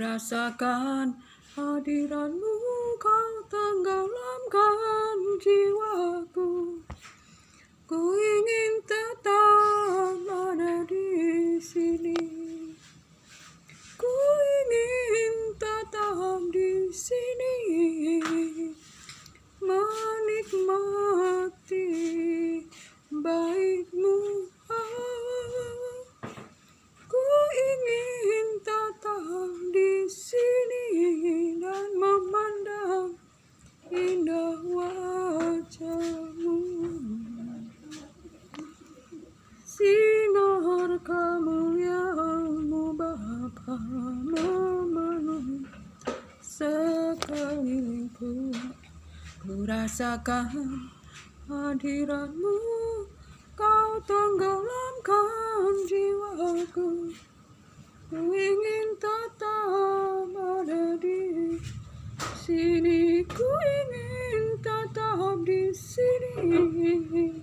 rasakan hadiratmu, kau tenggelamkan jiwaku. Ku ingin tetap ada di sini. Ku ingin tetap di sini, menikmati baik-Mu. Ku ingin tetap di sini dan memandang indah wajah-Mu. Sinar kemuliaan-Mu Bapa memenuhi sekelilingku. Ku rasakan hadirat-Mu, kau tenggelamkan jiwaku. Ku ingin tetap ada di sini. Ku ingin tetap di sini,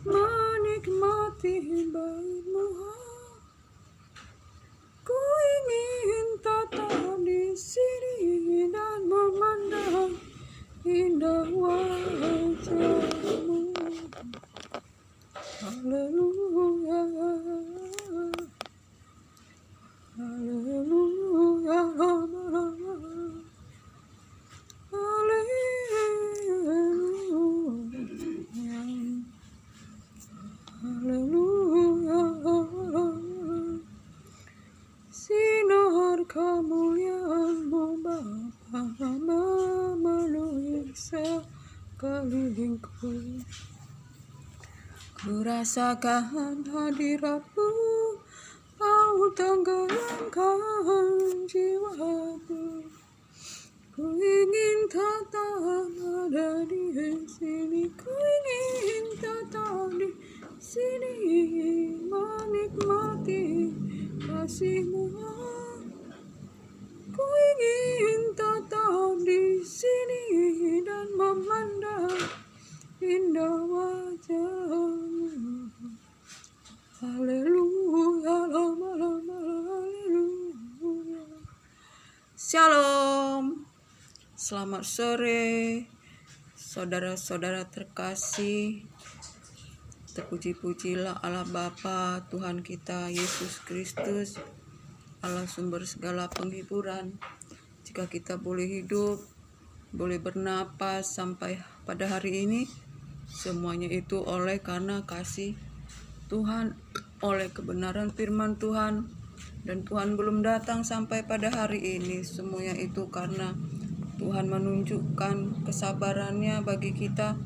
menikmati baik-Mu. Ku ingin tetap di sini dan memandang indah wajah-Mu. Haleluya, haleluya, haleluya, haleluya. Sinar kemuliaan-Mu Bapa memenuhi sekelilingku. Ku rasakan hadirat-Mu, kau tenggelamkan jiwaku. Ku ingin tetap ada di sini. Ku ingin tetap di sini, menikmati kasih-Mu. Ku ingin tetap di sini dan memandang indah wajah-Mu. Haleluya, haleluya. Shalom. Selamat sore, saudara-saudara terkasih. Terpuji-pujilah Allah Bapa, Tuhan kita Yesus Kristus, Allah sumber segala penghiburan. Jika kita boleh hidup, boleh bernapas sampai pada hari ini, semuanya itu oleh karena kasih Tuhan, oleh kebenaran firman Tuhan. Dan Tuhan belum datang sampai pada hari ini, semuanya itu karena Tuhan menunjukkan kesabarannya bagi kita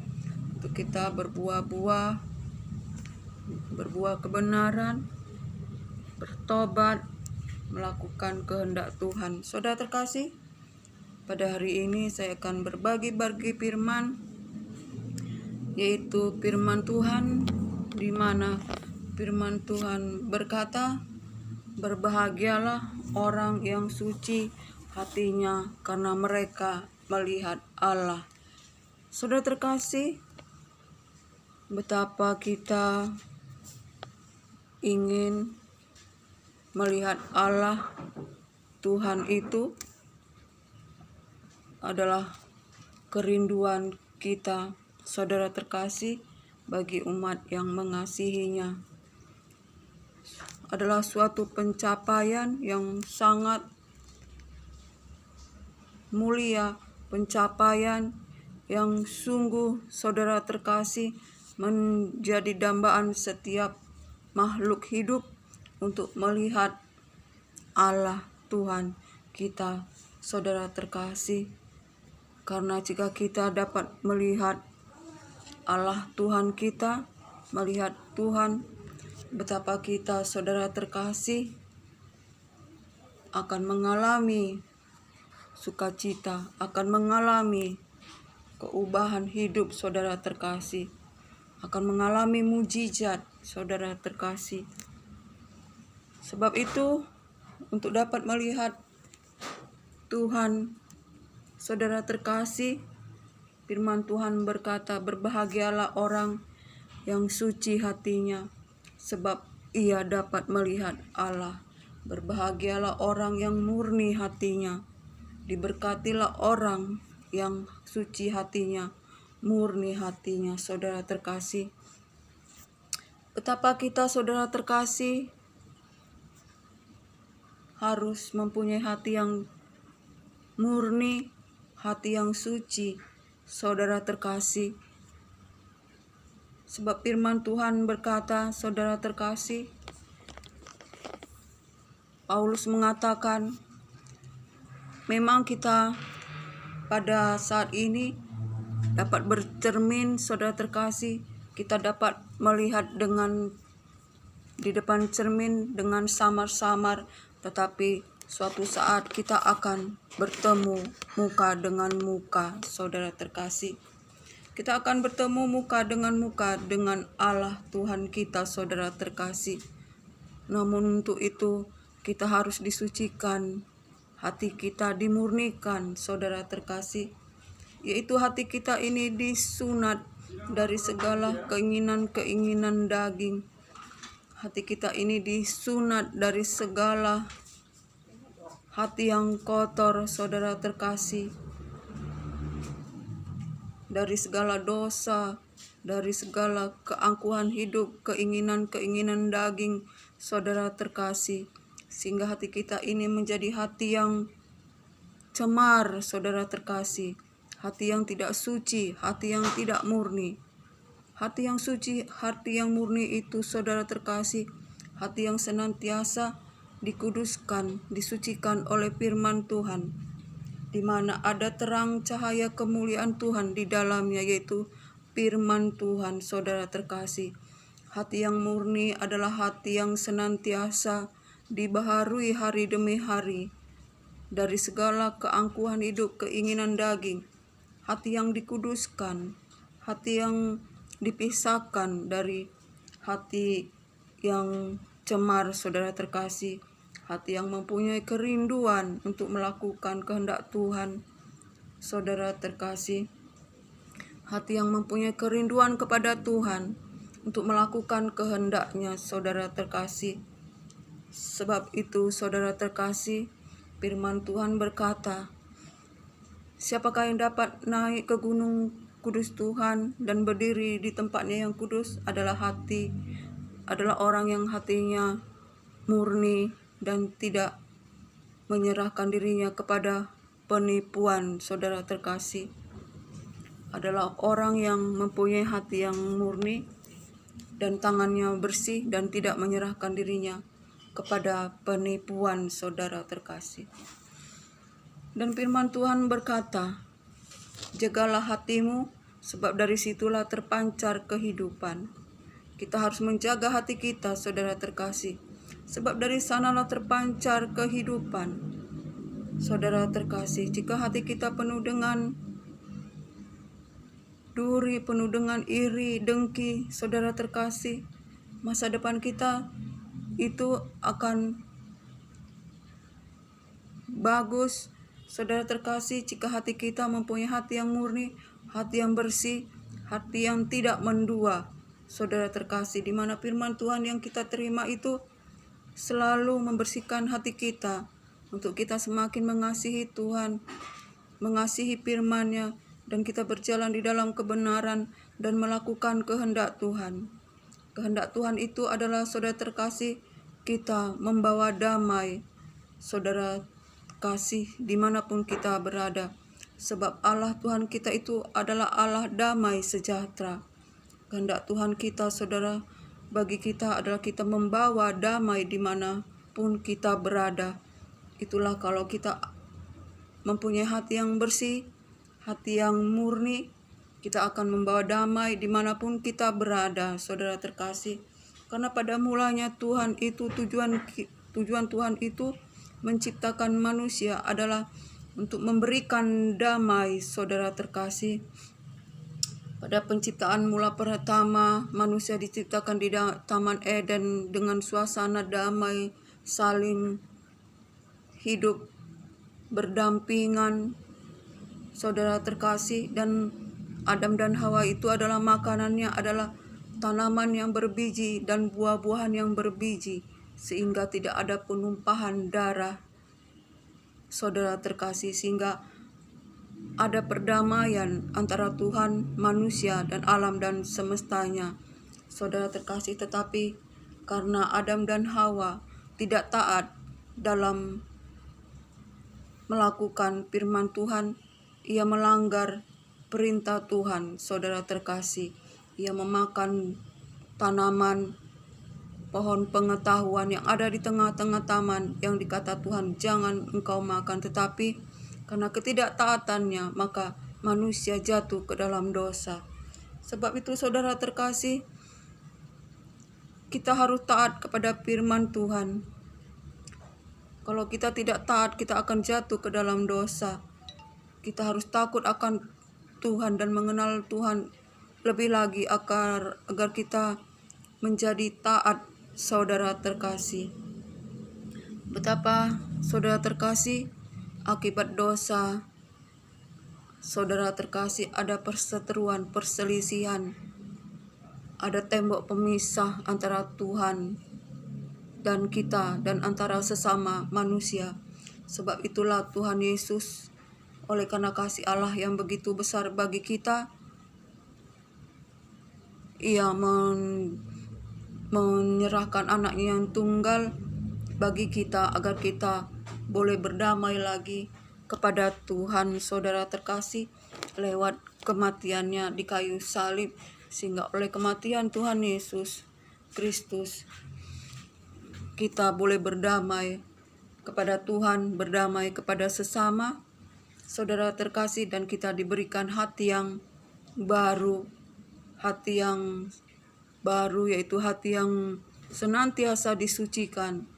untuk kita berbuah kebenaran, bertobat, melakukan kehendak Tuhan. Saudara terkasih, pada hari ini saya akan berbagi firman, yaitu firman Tuhan, di mana firman Tuhan berkata, berbahagialah orang yang suci hatinya, karena mereka melihat Allah. Saudara terkasih, betapa kita ingin melihat Allah. Tuhan itu adalah kerinduan kita, saudara terkasih, bagi umat yang mengasihinya. Adalah suatu pencapaian yang sangat mulia, pencapaian yang sungguh, saudara terkasih, menjadi dambaan setiap makhluk hidup untuk melihat Allah Tuhan kita, saudara terkasih. Karena jika kita dapat melihat Allah Tuhan kita, melihat Tuhan, betapa kita, saudara terkasih, akan mengalami sukacita, akan mengalami keubahan hidup, saudara terkasih, akan mengalami mujizat, saudara terkasih. Sebab itu, untuk dapat melihat Tuhan, saudara terkasih, firman Tuhan berkata, berbahagialah orang yang suci hatinya, sebab ia dapat melihat Allah. Berbahagialah orang yang murni hatinya. Diberkatilah orang yang suci hatinya, murni hatinya. Saudara terkasih, betapa kita, saudara terkasih, harus mempunyai hati yang murni, hati yang suci, saudara terkasih. Sebab firman Tuhan berkata, saudara terkasih, Paulus mengatakan, memang kita pada saat ini dapat bercermin, saudara terkasih, kita dapat melihat di depan cermin dengan samar-samar, tetapi suatu saat kita akan bertemu muka dengan muka, saudara terkasih. Kita akan bertemu muka dengan Allah Tuhan kita, saudara terkasih. Namun untuk itu kita harus disucikan, hati kita dimurnikan, saudara terkasih. Yaitu hati kita ini disunat dari segala keinginan-keinginan daging. Hati kita ini disunat dari segala hati yang kotor, saudara terkasih. Dari segala dosa, dari segala keangkuhan hidup, keinginan-keinginan daging, saudara terkasih. Sehingga hati kita ini menjadi hati yang cemar, saudara terkasih. Hati yang tidak suci, hati yang tidak murni. Hati yang suci, hati yang murni itu, saudara terkasih, hati yang senantiasa dikuduskan, disucikan oleh firman Tuhan, di mana ada terang cahaya kemuliaan Tuhan di dalamnya, yaitu firman Tuhan, saudara terkasih. Hati yang murni adalah hati yang senantiasa dibaharui hari demi hari dari segala keangkuhan hidup, keinginan daging. Hati yang dikuduskan, hati yang dipisahkan dari hati yang cemar, saudara terkasih. Hati yang mempunyai kerinduan untuk melakukan kehendak Tuhan, saudara terkasih. Hati yang mempunyai kerinduan kepada Tuhan untuk melakukan kehendak-Nya, saudara terkasih. Sebab itu, saudara terkasih, firman Tuhan berkata, siapakah yang dapat naik ke gunung kudus Tuhan dan berdiri di tempatnya yang kudus? Adalah orang yang hatinya murni dan tidak menyerahkan dirinya kepada penipuan, saudara terkasih. Adalah orang yang mempunyai hati yang murni dan tangannya bersih dan tidak menyerahkan dirinya kepada penipuan, saudara terkasih. Dan firman Tuhan berkata, jagalah hatimu, sebab dari situlah terpancar kehidupan. Kita harus menjaga hati kita, saudara terkasih, sebab dari sanalah terpancar kehidupan. Saudara terkasih, jika hati kita penuh dengan duri, penuh dengan iri, dengki, saudara terkasih, masa depan kita itu akan bagus, saudara terkasih, jika hati kita mempunyai hati yang murni, hati yang bersih, hati yang tidak mendua, saudara terkasih, di mana firman Tuhan yang kita terima itu selalu membersihkan hati kita untuk kita semakin mengasihi Tuhan, mengasihi firman-Nya, dan kita berjalan di dalam kebenaran dan melakukan kehendak Tuhan. Kehendak Tuhan itu adalah, saudara terkasih, kita membawa damai, saudara kasih, dimanapun kita berada. Sebab Allah Tuhan kita itu adalah Allah damai sejahtera. Kehendak Tuhan kita, saudara, bagi kita adalah kita membawa damai dimanapun kita berada. Itulah kalau kita mempunyai hati yang bersih, hati yang murni, kita akan membawa damai dimanapun kita berada, saudara terkasih. Karena pada mulanya tujuan Tuhan itu menciptakan manusia adalah untuk memberikan damai, saudara terkasih. Pada penciptaan mula pertama, manusia diciptakan di Taman Eden dengan suasana damai, saling hidup berdampingan, saudara terkasih. Dan Adam dan Hawa itu makanannya adalah tanaman yang berbiji dan buah-buahan yang berbiji, sehingga tidak ada penumpahan darah, saudara terkasih, sehingga ada perdamaian antara Tuhan, manusia, dan alam dan semestanya, saudara terkasih. Tetapi karena Adam dan Hawa tidak taat dalam melakukan firman Tuhan, ia melanggar perintah Tuhan, saudara terkasih. Ia memakan tanaman pohon pengetahuan yang ada di tengah-tengah taman yang dikata Tuhan, jangan engkau makan. Tetapi karena ketidaktaatannya, maka manusia jatuh ke dalam dosa. Sebab itu saudara terkasih, kita harus taat kepada firman Tuhan. Kalau kita tidak taat, kita akan jatuh ke dalam dosa. Kita harus takut akan Tuhan dan mengenal Tuhan lebih lagi agar kita menjadi taat, saudara terkasih. Betapa saudara terkasih, akibat dosa, saudara terkasih, ada perseteruan, perselisihan, ada tembok pemisah antara Tuhan dan kita dan antara sesama manusia. Sebab itulah Tuhan Yesus, oleh karena kasih Allah yang begitu besar bagi kita, Ia menyerahkan anaknya yang tunggal bagi kita agar kita boleh berdamai lagi kepada Tuhan, saudara terkasih, lewat kematiannya di kayu salib. Sehingga oleh kematian Tuhan Yesus Kristus, kita boleh berdamai kepada Tuhan, berdamai kepada sesama, saudara terkasih, dan kita diberikan hati yang baru, yaitu hati yang senantiasa disucikan,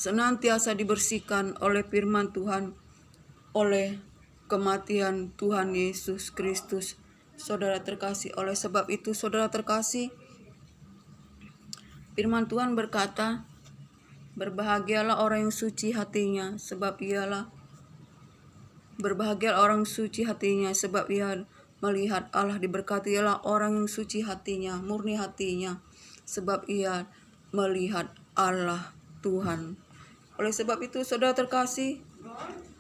senantiasa dibersihkan oleh firman Tuhan, oleh kematian Tuhan Yesus Kristus, saudara terkasih. Oleh sebab itu, saudara terkasih, firman Tuhan berkata, berbahagialah orang yang suci hatinya, sebab ia melihat Allah. Diberkatilah orang yang suci hatinya, murni hatinya, sebab ia melihat Allah Tuhan. Oleh sebab itu, saudara terkasih,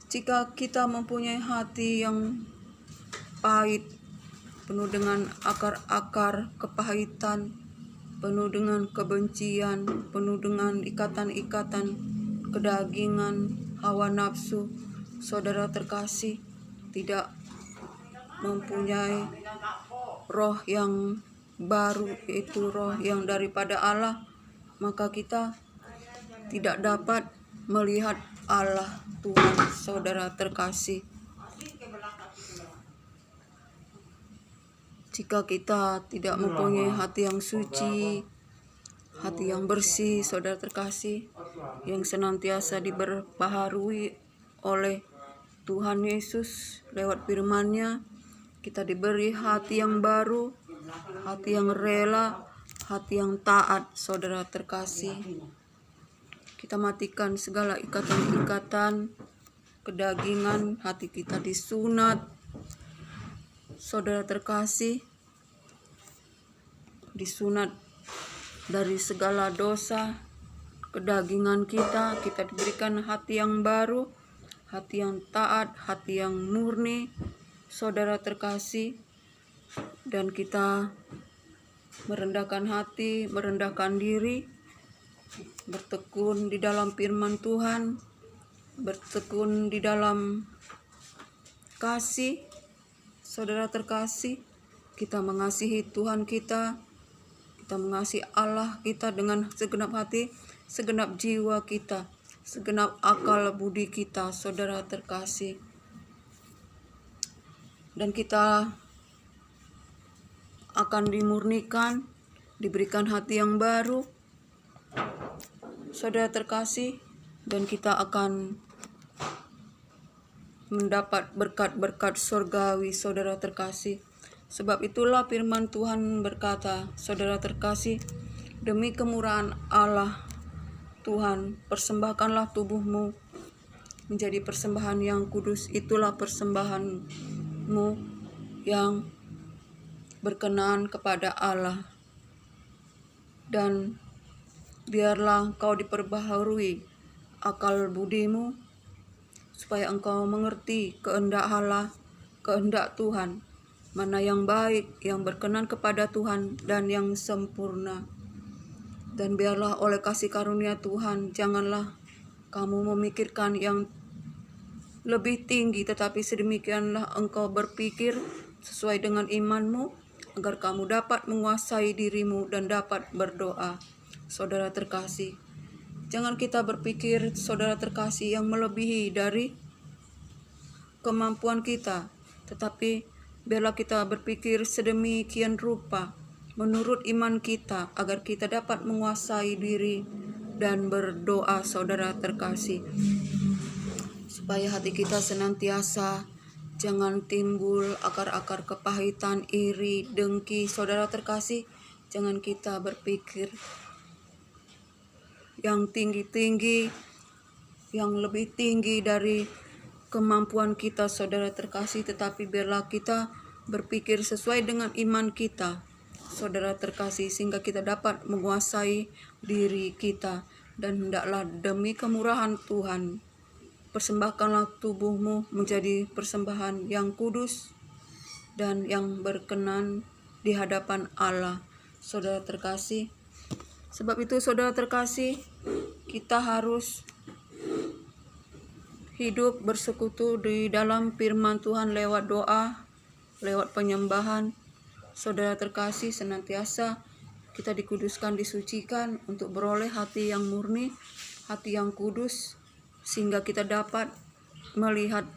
jika kita mempunyai hati yang pahit, penuh dengan akar-akar kepahitan, penuh dengan kebencian, penuh dengan ikatan-ikatan kedagingan, hawa nafsu, saudara terkasih, tidak mempunyai roh yang baru, yaitu roh yang daripada Allah, maka kita tidak dapat melihat Allah Tuhan, saudara terkasih. Jika kita tidak mempunyai hati yang suci, hati yang bersih, saudara terkasih, yang senantiasa diperbaharui oleh Tuhan Yesus lewat firman-Nya, kita diberi hati yang baru, hati yang rela, hati yang taat, saudara terkasih. Kita matikan segala ikatan-ikatan kedagingan, hati kita disunat, saudara terkasih, disunat dari segala dosa kedagingan kita diberikan hati yang baru, hati yang taat, hati yang murni, saudara terkasih. Dan kita merendahkan hati, merendahkan diri, bertekun di dalam firman Tuhan, bertekun di dalam kasih, saudara terkasih. Kita mengasihi Tuhan kita mengasihi Allah kita dengan segenap hati, segenap jiwa kita, segenap akal budi kita, saudara terkasih. Dan kita akan dimurnikan, diberikan hati yang baru, saudara terkasih, dan kita akan mendapat berkat-berkat surgawi, saudara terkasih. Sebab itulah firman Tuhan berkata, saudara terkasih, demi kemurahan Allah Tuhan, persembahkanlah tubuhmu menjadi persembahan yang kudus, itulah persembahanmu yang berkenan kepada Allah. Dan Biarlah engkau diperbaharui akal budimu, supaya engkau mengerti kehendak Allah, kehendak Tuhan, mana yang baik, yang berkenan kepada Tuhan, dan yang sempurna. Dan biarlah oleh kasih karunia Tuhan, janganlah kamu memikirkan yang lebih tinggi, tetapi sedemikianlah engkau berpikir sesuai dengan imanmu, agar kamu dapat menguasai dirimu dan dapat berdoa. Saudara terkasih, jangan kita berpikir, saudara terkasih, yang melebihi dari kemampuan kita, tetapi biarlah kita berpikir sedemikian rupa menurut iman kita, agar kita dapat menguasai diri dan berdoa, saudara terkasih, supaya hati kita senantiasa jangan timbul akar-akar kepahitan, iri, dengki. Saudara terkasih, jangan kita berpikir yang tinggi-tinggi, yang lebih tinggi dari kemampuan kita, saudara terkasih, tetapi biarlah kita berpikir sesuai dengan iman kita, saudara terkasih, sehingga kita dapat menguasai diri kita. Dan hendaklah demi kemurahan Tuhan, persembahkanlah tubuhmu menjadi persembahan yang kudus dan yang berkenan di hadapan Allah, saudara terkasih. Sebab itu, saudara terkasih, kita harus hidup bersekutu di dalam firman Tuhan lewat doa, lewat penyembahan. Saudara terkasih, senantiasa kita dikuduskan, disucikan untuk beroleh hati yang murni, hati yang kudus, sehingga kita dapat melihat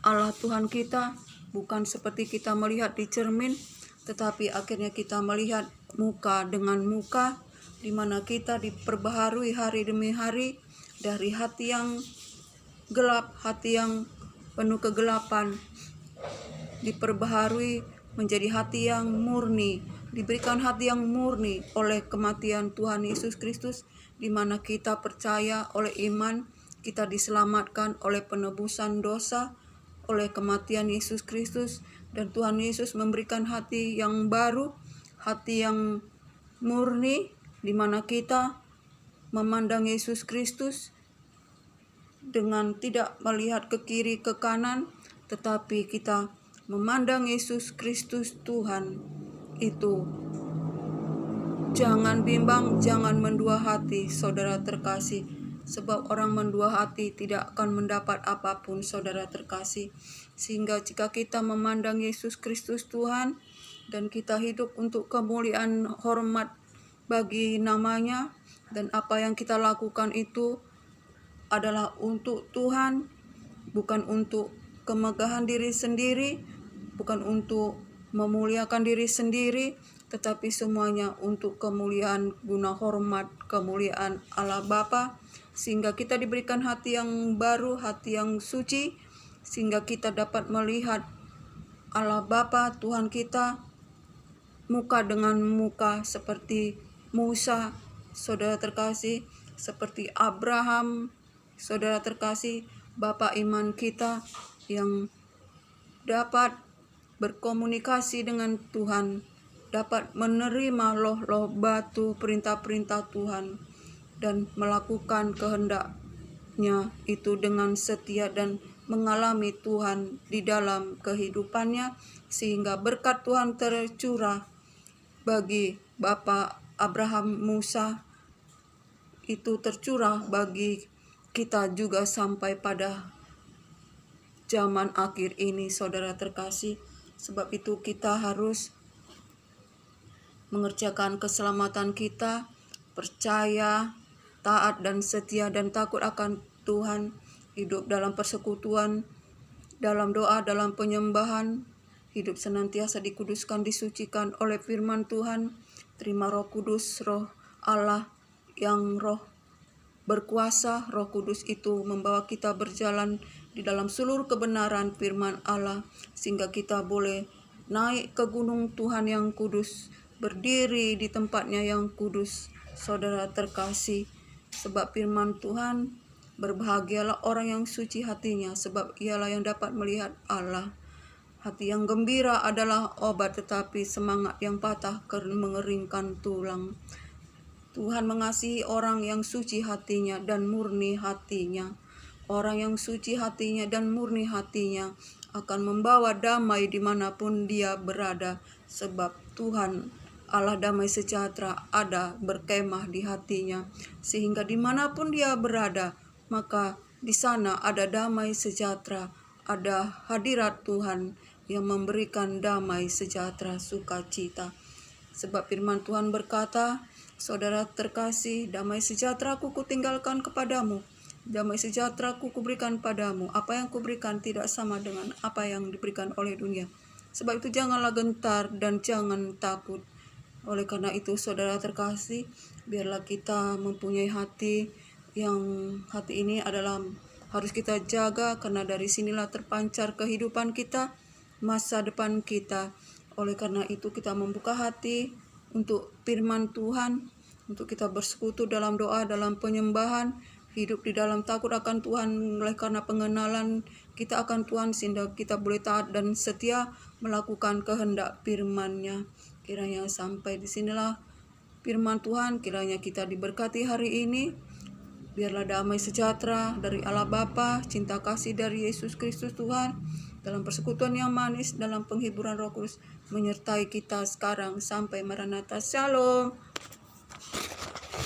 Allah Tuhan kita bukan seperti kita melihat di cermin, tetapi akhirnya kita melihat muka dengan muka, di mana kita diperbaharui hari demi hari dari hati yang gelap, hati yang penuh kegelapan, diperbaharui menjadi hati yang murni, diberikan hati yang murni oleh kematian Tuhan Yesus Kristus, di mana kita percaya oleh iman, kita diselamatkan oleh penebusan dosa, oleh kematian Yesus Kristus, dan Tuhan Yesus memberikan hati yang baru, hati yang murni, di mana kita memandang Yesus Kristus dengan tidak melihat ke kiri ke kanan, tetapi kita memandang Yesus Kristus Tuhan itu. Jangan bimbang, jangan mendua hati, saudara terkasih, sebab orang mendua hati tidak akan mendapat apapun, saudara terkasih. Sehingga jika kita memandang Yesus Kristus Tuhan dan kita hidup untuk kemuliaan hormat bagi namanya, dan apa yang kita lakukan itu adalah untuk Tuhan, bukan untuk kemegahan diri sendiri, bukan untuk memuliakan diri sendiri, tetapi semuanya untuk kemuliaan guna hormat kemuliaan Allah Bapa, sehingga kita diberikan hati yang baru, hati yang suci, sehingga kita dapat melihat Allah Bapa Tuhan kita muka dengan muka, seperti Musa, saudara terkasih, seperti Abraham, saudara terkasih, Bapa iman kita yang dapat berkomunikasi dengan Tuhan, dapat menerima loh-loh batu perintah-perintah Tuhan dan melakukan kehendaknya itu dengan setia dan mengalami Tuhan di dalam kehidupannya, sehingga berkat Tuhan tercurah bagi Bapa Abraham, Musa, itu tercurah bagi kita juga sampai pada zaman akhir ini, saudara terkasih. Sebab itu kita harus mengerjakan keselamatan kita, percaya, taat dan setia dan takut akan Tuhan, hidup dalam persekutuan, dalam doa, dalam penyembahan, hidup senantiasa dikuduskan, disucikan oleh firman Tuhan, terima Roh Kudus, Roh Allah yang Roh berkuasa. Roh Kudus itu membawa kita berjalan di dalam seluruh kebenaran firman Allah, sehingga kita boleh naik ke gunung Tuhan yang kudus, berdiri di tempatnya yang kudus, saudara terkasih. Sebab firman Tuhan, berbahagialah orang yang suci hatinya, sebab ialah yang dapat melihat Allah. Hati yang gembira adalah obat, tetapi semangat yang patah mengeringkan tulang. Tuhan mengasihi orang yang suci hatinya dan murni hatinya. Orang yang suci hatinya dan murni hatinya akan membawa damai dimanapun dia berada. Sebab Tuhan Allah damai sejahtera ada berkemah di hatinya. Sehingga dimanapun dia berada, maka di sana ada damai sejahtera. Ada hadirat Tuhan yang memberikan damai sejahtera sukacita. Sebab firman Tuhan berkata, saudara terkasih, damai sejahtera ku tinggalkan kepadamu. Damai sejahtera ku berikan padamu. Apa yang kuberikan tidak sama dengan apa yang diberikan oleh dunia. Sebab itu janganlah gentar dan jangan takut. Oleh karena itu saudara terkasih, biarlah kita mempunyai hati yang hati ini adalah harus kita jaga, karena dari sinilah terpancar kehidupan kita, masa depan kita. Oleh karena itu kita membuka hati untuk firman Tuhan, untuk kita bersekutu dalam doa, dalam penyembahan, hidup di dalam takut akan Tuhan oleh karena pengenalan kita akan Tuhan, sehingga kita boleh taat dan setia melakukan kehendak firman-Nya. Kiranya sampai di sinilah firman Tuhan, kiranya kita diberkati hari ini. Biarlah damai sejahtera dari Allah Bapa, cinta kasih dari Yesus Kristus Tuhan, dalam persekutuan yang manis, dalam penghiburan Roh Kudus menyertai kita sekarang sampai Maranatha. Shalom.